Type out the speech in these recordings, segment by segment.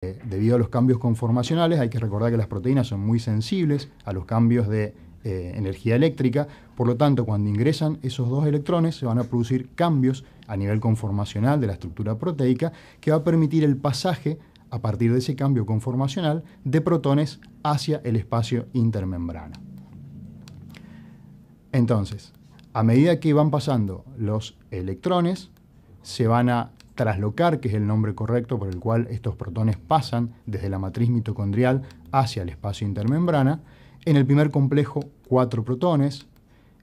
Debido a los cambios conformacionales, hay que recordar que las proteínas son muy sensibles a los cambios de energía eléctrica, por lo tanto, cuando ingresan esos dos electrones se van a producir cambios a nivel conformacional de la estructura proteica que va a permitir el pasaje, a partir de ese cambio conformacional, de protones hacia el espacio intermembrana. Entonces, a medida que van pasando los electrones, se van a traslocar, que es el nombre correcto por el cual estos protones pasan desde la matriz mitocondrial hacia el espacio intermembrana. En el primer complejo, 4 protones,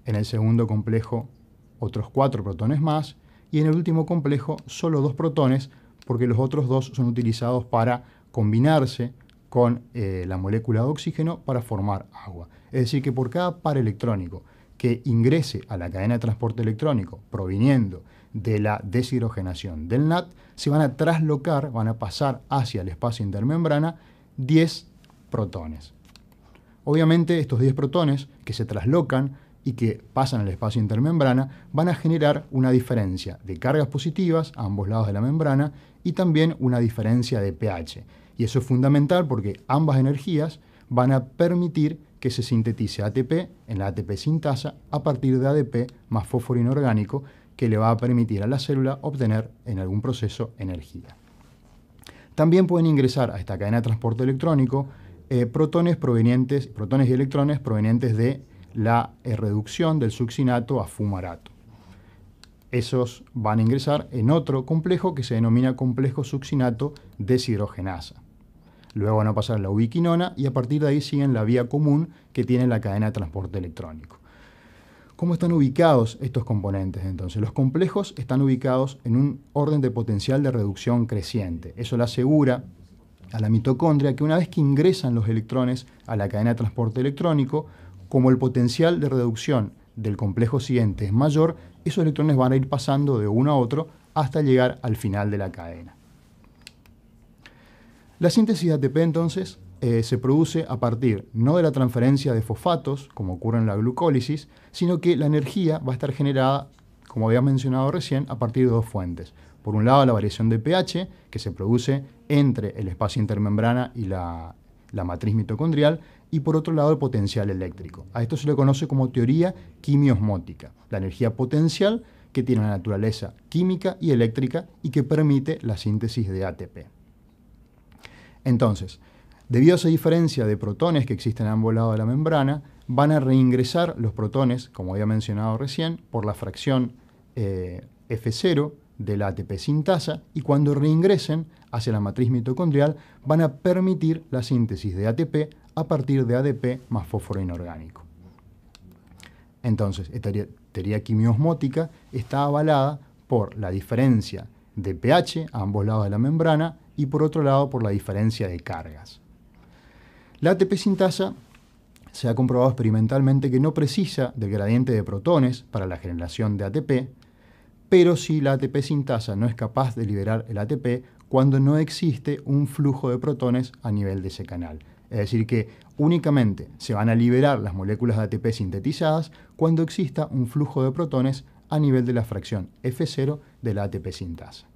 en el segundo complejo, otros 4 protones más, y en el último complejo, solo 2 protones, porque los otros 2 son utilizados para combinarse con la molécula de oxígeno para formar agua. Es decir, que por cada par electrónico que ingrese a la cadena de transporte electrónico proviniendo de la deshidrogenación del NAT, se van a traslocar, van a pasar hacia el espacio intermembrana 10 protones. Obviamente estos 10 protones que se traslocan y que pasan al espacio intermembrana van a generar una diferencia de cargas positivas a ambos lados de la membrana y también una diferencia de pH. Y eso es fundamental porque ambas energías van a permitir que se sintetice ATP en la ATP sintasa a partir de ADP más fósforo inorgánico, que le va a permitir a la célula obtener en algún proceso energía. También pueden ingresar a esta cadena de transporte electrónico protones y electrones provenientes de la reducción del succinato a fumarato. Esos van a ingresar en otro complejo que se denomina complejo succinato deshidrogenasa. Luego van a pasar a la ubiquinona y a partir de ahí siguen la vía común que tiene la cadena de transporte electrónico. ¿Cómo están ubicados estos componentes entonces? Los complejos están ubicados en un orden de potencial de reducción creciente. Eso le asegura a la mitocondria que una vez que ingresan los electrones a la cadena de transporte electrónico, como el potencial de reducción del complejo siguiente es mayor, esos electrones van a ir pasando de uno a otro hasta llegar al final de la cadena. La síntesis de ATP entonces se produce a partir no de la transferencia de fosfatos, como ocurre en la glucólisis, sino que la energía va a estar generada, como había mencionado recién, a partir de 2 fuentes. Por un lado, la variación de pH, que se produce entre el espacio intermembrana y la matriz mitocondrial, y por otro lado, el potencial eléctrico. A esto se le conoce como teoría quimiosmótica, la energía potencial que tiene una naturaleza química y eléctrica y que permite la síntesis de ATP. Entonces, debido a esa diferencia de protones que existen a ambos lados de la membrana, van a reingresar los protones, como había mencionado recién, por la fracción F0 de la ATP sintasa, y cuando reingresen hacia la matriz mitocondrial van a permitir la síntesis de ATP a partir de ADP más fósforo inorgánico. Entonces, esta teoría quimiosmótica está avalada por la diferencia de pH a ambos lados de la membrana y por otro lado por la diferencia de cargas. La ATP sintasa se ha comprobado experimentalmente que no precisa del gradiente de protones para la generación de ATP, pero sí la ATP sintasa no es capaz de liberar el ATP cuando no existe un flujo de protones a nivel de ese canal. Es decir, que únicamente se van a liberar las moléculas de ATP sintetizadas cuando exista un flujo de protones a nivel de la fracción F0 de la ATP sintasa.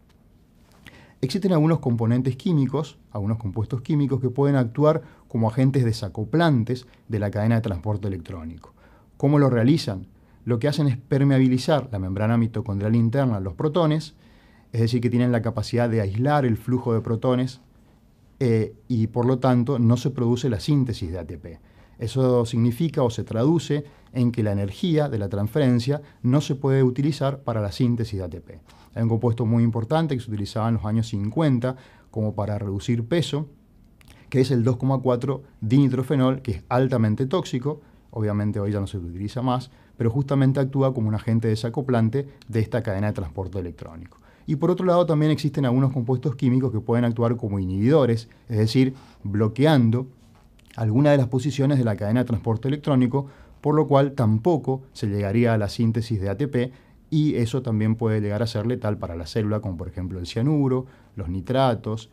Existen algunos componentes químicos, algunos compuestos químicos que pueden actuar como agentes desacoplantes de la cadena de transporte electrónico. ¿Cómo lo realizan? Lo que hacen es permeabilizar la membrana mitocondrial interna a los protones, es decir, que tienen la capacidad de aislar el flujo de protones y por lo tanto no se produce la síntesis de ATP. Eso significa o se traduce en que la energía de la transferencia no se puede utilizar para la síntesis de ATP. Hay un compuesto muy importante que se utilizaba en los años 50 como para reducir peso, que es el 2,4 dinitrofenol, que es altamente tóxico. Obviamente hoy ya no se utiliza más, pero justamente actúa como un agente desacoplante de esta cadena de transporte electrónico. Y por otro lado también existen algunos compuestos químicos que pueden actuar como inhibidores, es decir, bloqueando alguna de las posiciones de la cadena de transporte electrónico, por lo cual tampoco se llegaría a la síntesis de ATP y eso también puede llegar a ser letal para la célula, como por ejemplo el cianuro, los nitratos,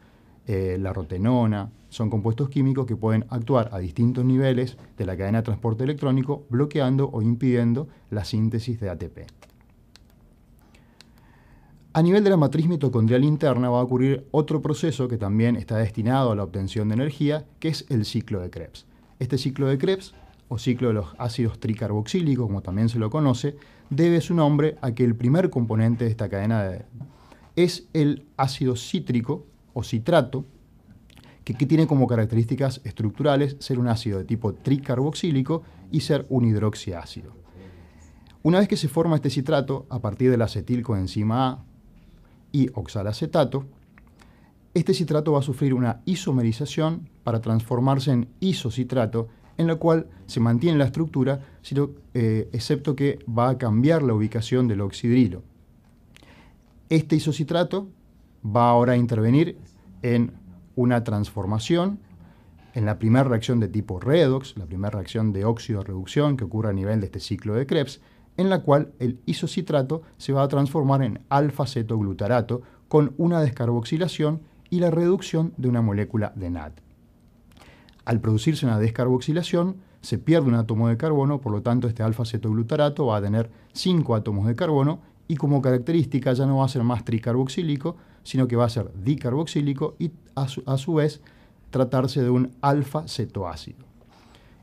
la rotenona. Son compuestos químicos que pueden actuar a distintos niveles de la cadena de transporte electrónico, bloqueando o impidiendo la síntesis de ATP. A nivel de la matriz mitocondrial interna va a ocurrir otro proceso que también está destinado a la obtención de energía, que es el ciclo de Krebs. Este ciclo de Krebs, o ciclo de los ácidos tricarboxílicos, como también se lo conoce, debe su nombre a que el primer componente de esta cadena es el ácido cítrico o citrato, que tiene como características estructurales ser un ácido de tipo tricarboxílico y ser un hidroxiácido. Una vez que se forma este citrato, a partir de la acetilcoenzima A y oxalacetato, este citrato va a sufrir una isomerización para transformarse en isocitrato, en la cual se mantiene la estructura, excepto que va a cambiar la ubicación del oxidrilo. Este isocitrato va ahora a intervenir en una transformación en la primera reacción de tipo redox, la primera reacción de óxido-reducción que ocurre a nivel de este ciclo de Krebs, en la cual el isocitrato se va a transformar en alfa-cetoglutarato con una descarboxilación y la reducción de una molécula de NAD. Al producirse una descarboxilación, se pierde un átomo de carbono, por lo tanto este alfa-cetoglutarato va a tener 5 átomos de carbono y como característica ya no va a ser más tricarboxílico, sino que va a ser dicarboxílico y a su vez tratarse de un alfa-cetoácido.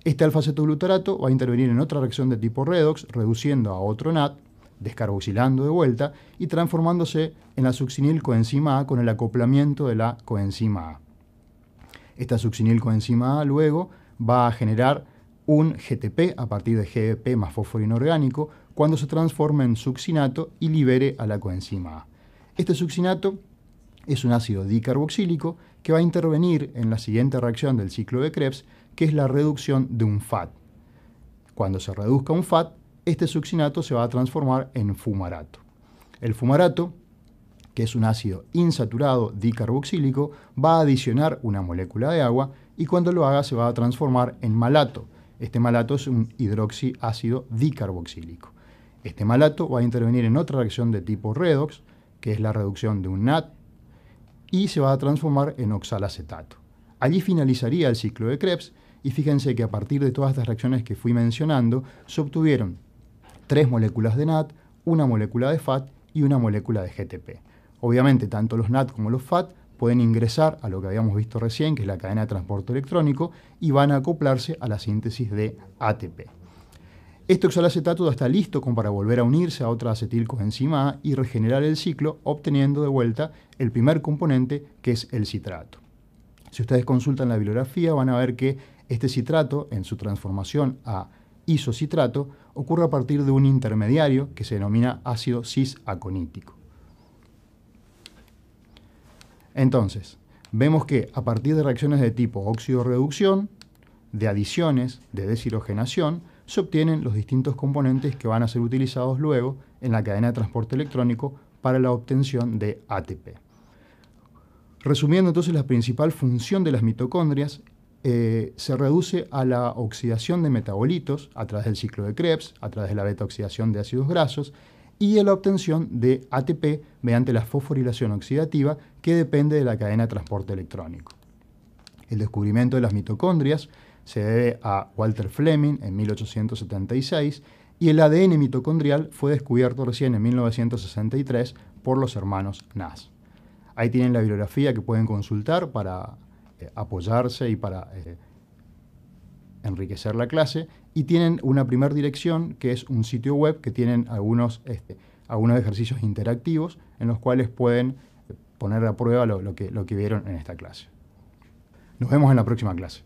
Este alfa-cetoglutarato va a intervenir en otra reacción de tipo redox, reduciendo a otro NAD, descarboxilando de vuelta y transformándose en la succinilcoenzima A con el acoplamiento de la coenzima A. Esta succinilcoenzima A luego va a generar un GTP a partir de GDP más fósforo inorgánico cuando se transforme en succinato y libere a la coenzima A. Este succinato es un ácido dicarboxílico que va a intervenir en la siguiente reacción del ciclo de Krebs, que es la reducción de un FAT. Cuando se reduzca un FAT, este succinato se va a transformar en fumarato. El fumarato, que es un ácido insaturado dicarboxílico, va a adicionar una molécula de agua y cuando lo haga se va a transformar en malato. Este malato es un hidroxiácido dicarboxílico. Este malato va a intervenir en otra reacción de tipo redox, que es la reducción de un NAD, y se va a transformar en oxalacetato. Allí finalizaría el ciclo de Krebs y fíjense que a partir de todas estas reacciones que fui mencionando, se obtuvieron 3 moléculas de NAD, una molécula de FAT y una molécula de GTP. Obviamente, tanto los NAD como los FAT pueden ingresar a lo que habíamos visto recién, que es la cadena de transporte electrónico, y van a acoplarse a la síntesis de ATP. Este oxalacetato está listo como para volver a unirse a otra acetilcoenzima A y regenerar el ciclo, obteniendo de vuelta el primer componente, que es el citrato. Si ustedes consultan la bibliografía, van a ver que este citrato, en su transformación a isocitrato, ocurre a partir de un intermediario que se denomina ácido cis-aconítico. Entonces, vemos que a partir de reacciones de tipo óxido-reducción, de adiciones, de deshidrogenación, se obtienen los distintos componentes que van a ser utilizados luego en la cadena de transporte electrónico para la obtención de ATP. Resumiendo entonces, la principal función de las mitocondrias se reduce a la oxidación de metabolitos a través del ciclo de Krebs, a través de la beta-oxidación de ácidos grasos y a la obtención de ATP mediante la fosforilación oxidativa que depende de la cadena de transporte electrónico. El descubrimiento de las mitocondrias se debe a Walter Fleming en 1876 y el ADN mitocondrial fue descubierto recién en 1963 por los hermanos Nash. Ahí tienen la bibliografía que pueden consultar para apoyarse y para enriquecer la clase, y tienen una primera dirección que es un sitio web que tienen algunos ejercicios interactivos en los cuales pueden poner a prueba lo que vieron en esta clase. Nos vemos en la próxima clase.